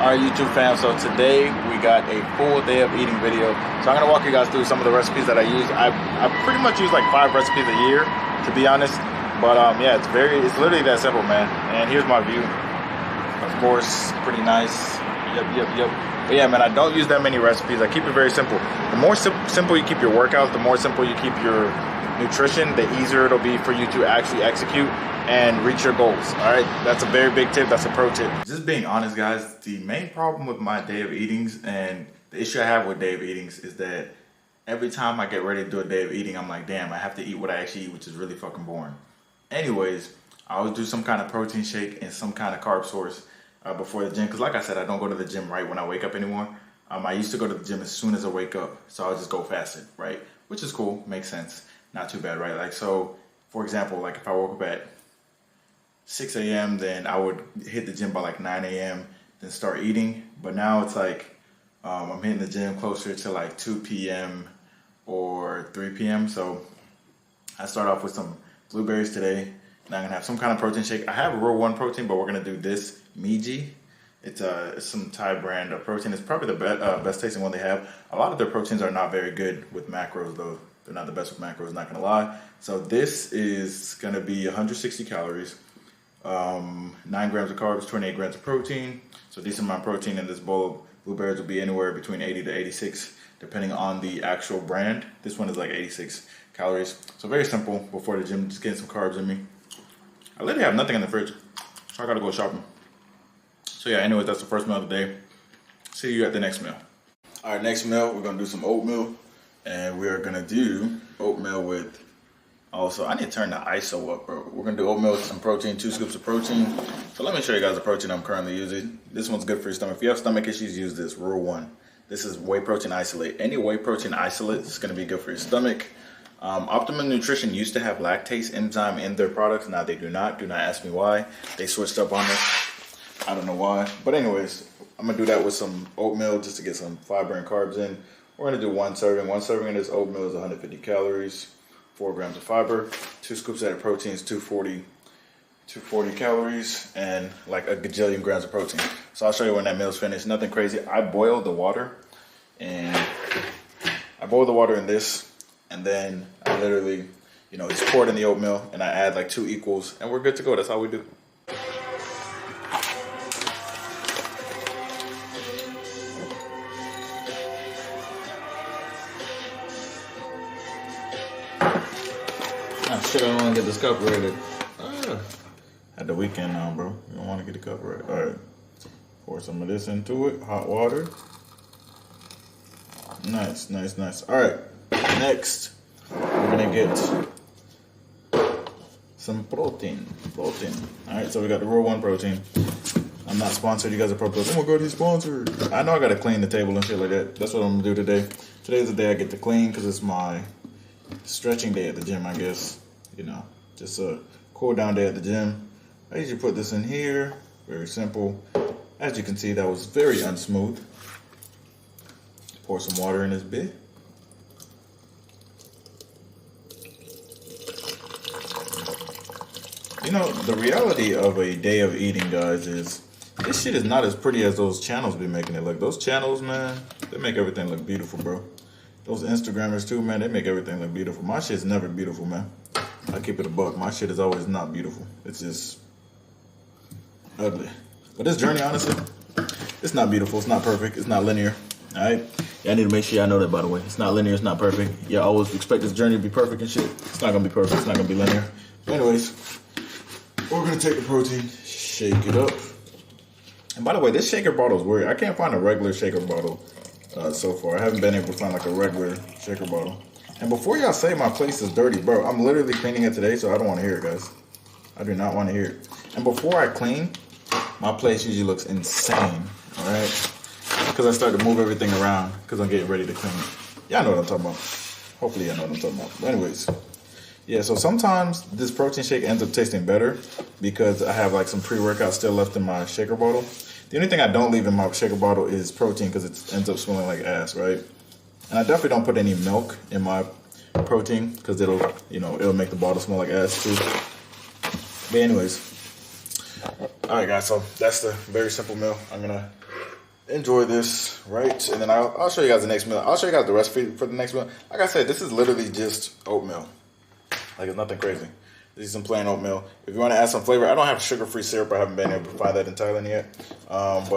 Alright, YouTube fam, so today we got a full day of eating video. So I'm going to walk you guys through some of the recipes that I use. I pretty much use like 5 recipes a year, to be honest. But yeah, it's literally that simple, man. And here's my view. Of course, pretty nice. Yep. But yeah, man, I don't use that many recipes. I keep it very simple. The more simple you keep your workouts, the more simple you keep your nutrition, the easier it'll be for you to actually execute and reach your goals. All right, that's a very big tip. That's a pro tip. Just being honest, guys, the main problem with my day of eatings and the issue I have with day of eatings is that every time I get ready to do a day of eating, I'm like, damn, I have to eat what I actually eat, which is really fucking boring. Anyways, I always do some kind of protein shake and some kind of carb source before the gym, because like I said, I don't go to the gym right when I wake up anymore. I used to go to the gym as soon as I wake up, so I'll just go fasted, right? Which is cool, makes sense, not too bad, right? Like, so for example, like if I woke up at 6 a.m., then I would hit the gym by like 9 a.m., then start eating. But now it's like I'm hitting the gym closer to like 2 p.m. or 3 p.m. So I start off with some blueberries today. Now I'm gonna have some kind of protein shake. I have a Real One protein, but we're gonna do this Meiji. It's some Thai brand of protein. It's probably the best tasting one they have. A lot of their proteins are not very good with macros, though. They're not the best with macros, not gonna lie. So this is gonna be 160 calories. 9 grams of carbs, 28 grams of protein. So a decent amount of protein in this bowl of blueberries will be anywhere between 80 to 86, depending on the actual brand. This one is like 86 calories. So very simple before the gym, just getting some carbs in me. I literally have nothing in the fridge, so I gotta go shopping. So yeah, anyways, that's the first meal of the day. See you at the next meal. All right, next meal, we're gonna do some oatmeal, and we are gonna do oatmeal with, also, I need to turn the ISO up, bro. We're gonna do oatmeal with some protein, 2 scoops of protein. So let me show you guys the protein I'm currently using. This one's good for your stomach. If you have stomach issues, use this, Real One. This is whey protein isolate. Any whey protein isolate is gonna be good for your stomach. Optimum Nutrition used to have lactase enzyme in their products. Now they do not. Do not ask me why. They switched up on this. I don't know why. But anyways, I'm gonna do that with some oatmeal just to get some fiber and carbs in. We're gonna do 1 serving. 1 serving of this oatmeal is 150 calories. 4 grams of fiber, 2 scoops of protein is 240 calories, and like a gajillion grams of protein. So I'll show you when that meal's finished. Nothing crazy. I boiled the water, and I boiled the water in this, and then I literally, just pour it in the oatmeal, and I add like 2 equals, and we're good to go. That's how we do. Shit, I don't want to get this cup ready. Had the weekend now, bro. You don't want to get the cup ready. All right. Pour some of this into it. Hot water. Nice. All right. Next, we're going to get some protein. All right, so we got the Real One protein. I'm not sponsored. You guys are probably like, oh my God, he's sponsored. I know I got to clean the table and shit like that. That's what I'm going to do today. Today's the day I get to clean because it's my stretching day at the gym, I guess. Just a cool down day at the gym. I usually put this in here. Very simple. As you can see, that was very unsmooth. Pour some water in this bit. The reality of a day of eating, guys, is this shit is not as pretty as those channels be making it look. Those channels, man, they make everything look beautiful, bro. Those Instagrammers too, man, they make everything look beautiful. My shit's never beautiful, man. I keep it a buck. My shit is always not beautiful. It's just ugly. But this journey, honestly, it's not beautiful. It's not perfect. It's not linear. All right? Yeah, I need to make sure y'all know that, by the way. It's not linear. It's not perfect. Y'all always expect this journey to be perfect and shit. It's not going to be perfect. It's not going to be linear. But anyways, we're going to take the protein, shake it up. And by the way, this shaker bottle is weird. I can't find a regular shaker bottle so far. I haven't been able to find like a regular shaker bottle. And before y'all say my place is dirty, bro, I'm literally cleaning it today, so I don't want to hear it, guys. I do not want to hear it. And before I clean, my place usually looks insane, all right? Because I start to move everything around because I'm getting ready to clean it. Y'all know what I'm talking about. Hopefully y'all know what I'm talking about. But anyways, yeah, so sometimes this protein shake ends up tasting better because I have like some pre-workout still left in my shaker bottle. The only thing I don't leave in my shaker bottle is protein because it ends up smelling like ass, right? And I definitely don't put any milk in my protein because it'll make the bottle smell like ass too. But anyways, all right, guys. So that's the very simple meal. I'm gonna enjoy this, right? And then I'll show you guys the next meal. I'll show you guys the recipe for the next meal. Like I said, this is literally just oatmeal. Like, it's nothing crazy. This is some plain oatmeal. If you want to add some flavor, I don't have sugar-free syrup. I haven't been able to find that in Thailand yet. I'm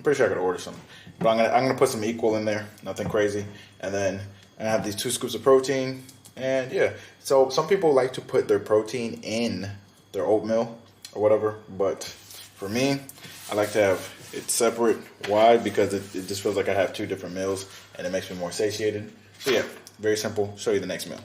pretty sure I could order some. But I'm gonna put some equal in there. Nothing crazy. And then I have these 2 scoops of protein. And yeah, so some people like to put their protein in their oatmeal or whatever. But for me, I like to have it separate. Why? Because it just feels like I have 2 different meals and it makes me more satiated. So yeah, very simple. Show you the next meal.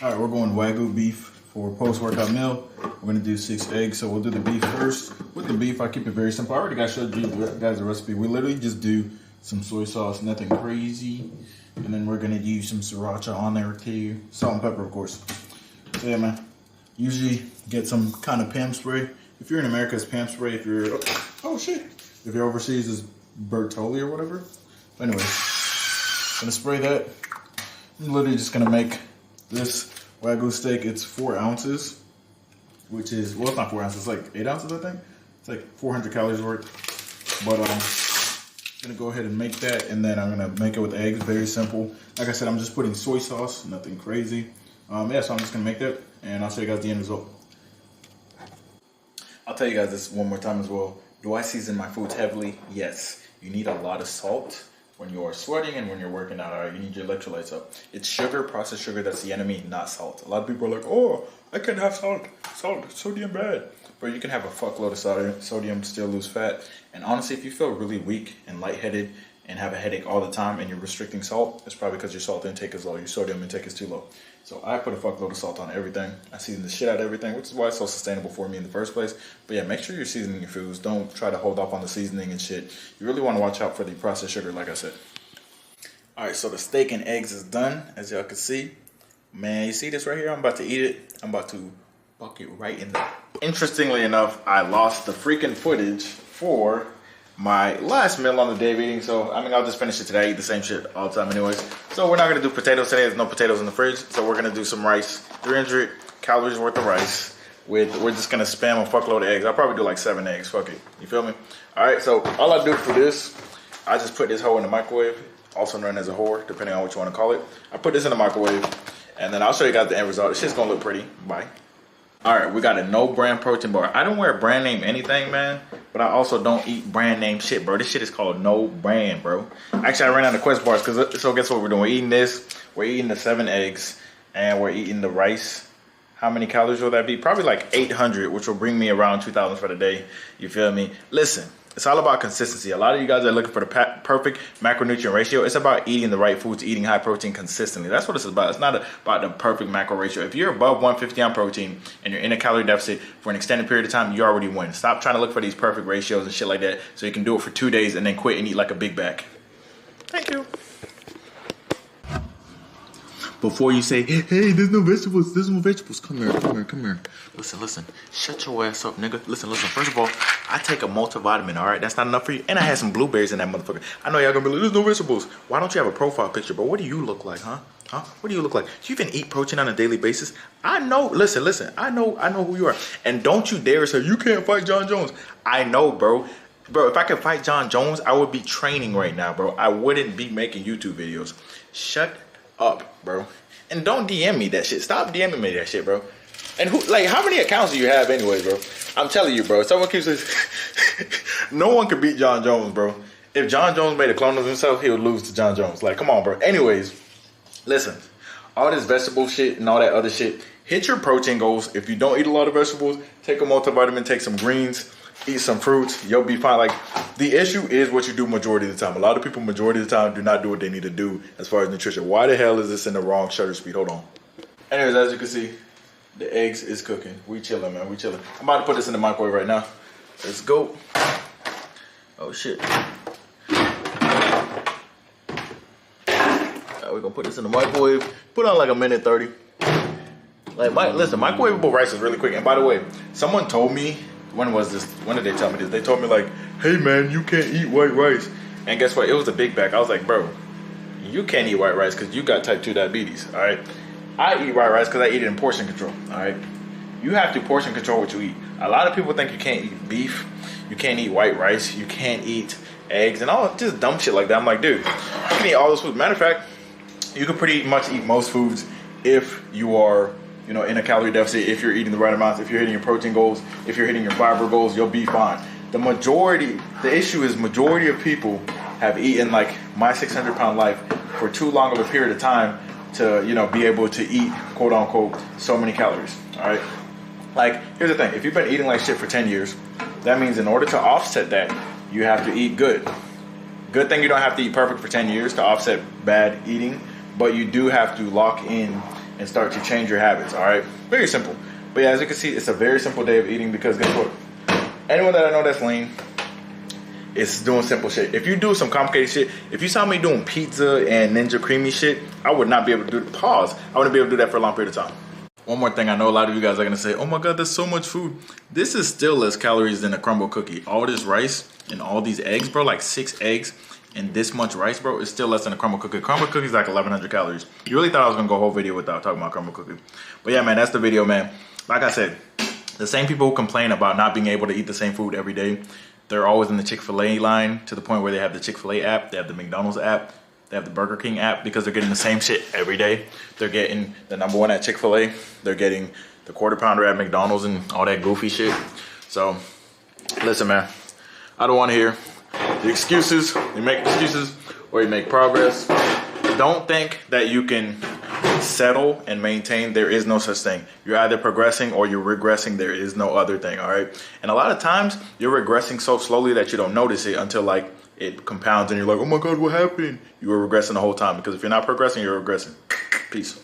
All right, we're going Wagyu beef for post-workout meal. We're gonna do 6 eggs, so we'll do the beef first. With the beef, I keep it very simple. I already showed you guys the recipe. We literally just do some soy sauce, nothing crazy. And then we're gonna use some sriracha on there too. Salt and pepper, of course. So yeah, man. Usually get some kind of Pam spray. If you're in America, it's Pam spray. If you're, oh shit. If you're overseas, it's Bertolli or whatever. But anyway, gonna spray that. I'm literally just gonna make this Wagyu steak. It's 4 ounces, which is, well, it's not 4 ounces, it's like 8 ounces, I think. It's like 400 calories worth. But I'm gonna go ahead and make that, and then I'm gonna make it with eggs. Very simple. Like I said, I'm just putting soy sauce, nothing crazy. Yeah, so I'm just gonna make that, and I'll show you guys the end result. I'll tell you guys this one more time as well. Do I season my foods heavily? Yes. You need a lot of salt when you're sweating and when you're working out. All right, you need your electrolytes up. It's sugar, processed sugar, that's the enemy, not salt. A lot of people are like, oh, I can't have salt. Salt, sodium bad. But you can have a fuckload of sodium, still lose fat. And honestly, if you feel really weak and lightheaded and have a headache all the time and you're restricting salt, it's probably because your salt intake is low, your sodium intake is too low. So I put a fuckload of salt on everything. I season the shit out of everything, which is why it's so sustainable for me in the first place. But yeah, make sure you're seasoning your foods. Don't try to hold off on the seasoning and shit. You really want to watch out for the processed sugar, like I said. All right, so the steak and eggs is done, as y'all can see. Man, you see this right here? I'm about to eat it. I'm about to buck it right in there. Interestingly enough, I lost the freaking footage for my last meal on the day of eating. So, I mean, I'll just finish it today. I eat the same shit all the time anyways. So we're not going to do potatoes today. There's no potatoes in the fridge. So we're going to do some rice. 300 calories worth of rice. We're just going to spam a fuckload of eggs. I'll probably do like 7 eggs. Fuck it. You feel me? All right, so all I do for this, I just put this hoe in the microwave. Also known as a whore, depending on what you want to call it. I put this in the microwave, and then I'll show you guys the end result. This shit's going to look pretty. Bye. All right, we got a no brand protein bar. I don't wear brand name anything, man, but I also don't eat brand name shit, bro. This shit is called no brand, bro. Actually, I ran out of Quest bars, so guess what we're doing? We're eating this, we're eating the 7 eggs, and we're eating the rice. How many calories will that be? Probably like 800, which will bring me around 2,000 for the day. You feel me? Listen, it's all about consistency. A lot of you guys are looking for the perfect macronutrient ratio. It's about eating the right foods, eating high protein consistently. That's what it's about. It's not about the perfect macro ratio. If you're above 150 on protein and you're in a calorie deficit for an extended period of time, you already win. Stop trying to look for these perfect ratios and shit like that so you can do it for 2 days and then quit and eat like a big bag. Thank you. Before you say, hey, there's no vegetables, come here. Listen, shut your ass up, nigga. Listen, first of all, I take a multivitamin, all right? That's not enough for you. And I had some blueberries in that motherfucker. I know y'all gonna be like, there's no vegetables. Why don't you have a profile picture, bro? What do you look like, huh? What do you look like? Do you even eat protein on a daily basis? I know, listen, I know who you are. And don't you dare say, you can't fight John Jones. I know, bro. Bro, if I could fight John Jones, I would be training right now, bro. I wouldn't be making YouTube videos. Shut up, bro. And don't DM me that shit. Stop DMing me that shit, bro. And who, like, how many accounts do you have anyway, bro? I'm telling you, bro. Someone keeps saying, no one could beat John Jones, bro. If John Jones made a clone of himself, he would lose to John Jones. Like, come on, bro. Anyways, listen. All this vegetable shit and all that other shit, hit your protein goals. If you don't eat a lot of vegetables, take a multivitamin, take some greens, eat some fruits, you'll be fine. Like, the issue is what you do majority of the time. A lot of people majority of the time do not do what they need to do as far as nutrition. Why the hell is this in the wrong shutter speed? Hold on. Anyways, as you can see, the eggs is cooking. We chilling, man. We chilling. I'm about to put this in the microwave right now. Let's go. Oh, shit. We're going to put this in the microwave. Put on like a minute 30. Like, listen, microwavable rice is really quick. And by the way, someone told me, when was this? When did they tell me this? They told me like, hey man, you can't eat white rice. And guess what? It was a big bag. I was like, bro, you can't eat white rice because you got type 2 diabetes, all right? I eat white rice because I eat it in portion control, all right? You have to portion control what you eat. A lot of people think you can't eat beef, you can't eat white rice, you can't eat eggs, and all just dumb shit like that. I'm like, dude, you can eat all those foods. Matter of fact, you can pretty much eat most foods if you are, you know, in a calorie deficit, if you're eating the right amounts, if you're hitting your protein goals, if you're hitting your fiber goals, you'll be fine. The issue is majority of people have eaten like my 600-pound life for too long of a period of time to, you know, be able to eat, quote unquote, so many calories, all right? Like, here's the thing, if you've been eating like shit for 10 years, that means in order to offset that, you have to eat good. Good thing you don't have to eat perfect for 10 years to offset bad eating, but you do have to lock in and start to change your habits, all right? Very simple. But yeah, as you can see, it's a very simple day of eating because guess what? Anyone that I know that's lean is doing simple shit. If you do some complicated shit, if you saw me doing pizza and Ninja Creamy shit, I would not be able to do the pause. I wouldn't be able to do that for a long period of time. One more thing, I know a lot of you guys are gonna say, oh my God, there's so much food. This is still less calories than a crumble cookie. All this rice and all these eggs, bro, like 6 eggs and this much rice, bro, is still less than a crumble cookie. Crumble cookie is like 1,100 calories. You really thought I was gonna go a whole video without talking about crumble cookie. But yeah, man, that's the video, man. Like I said, the same people who complain about not being able to eat the same food every day, they're always in the Chick-fil-A line to the point where they have the Chick-fil-A app, they have the McDonald's app, they have the Burger King app because they're getting the same shit every day. They're getting the #1 at Chick-fil-A, they're getting the quarter pounder at McDonald's and all that goofy shit. So, listen, man, I don't want to hear the excuses. You make excuses or you make progress. Don't think that you can settle and maintain. There is no such thing. You're either progressing or you're regressing. There is no other thing, all right? And a lot of times you're regressing so slowly that you don't notice it until like it compounds and you're like, oh my God, what happened? You were regressing the whole time, because if you're not progressing, you're regressing. Peace.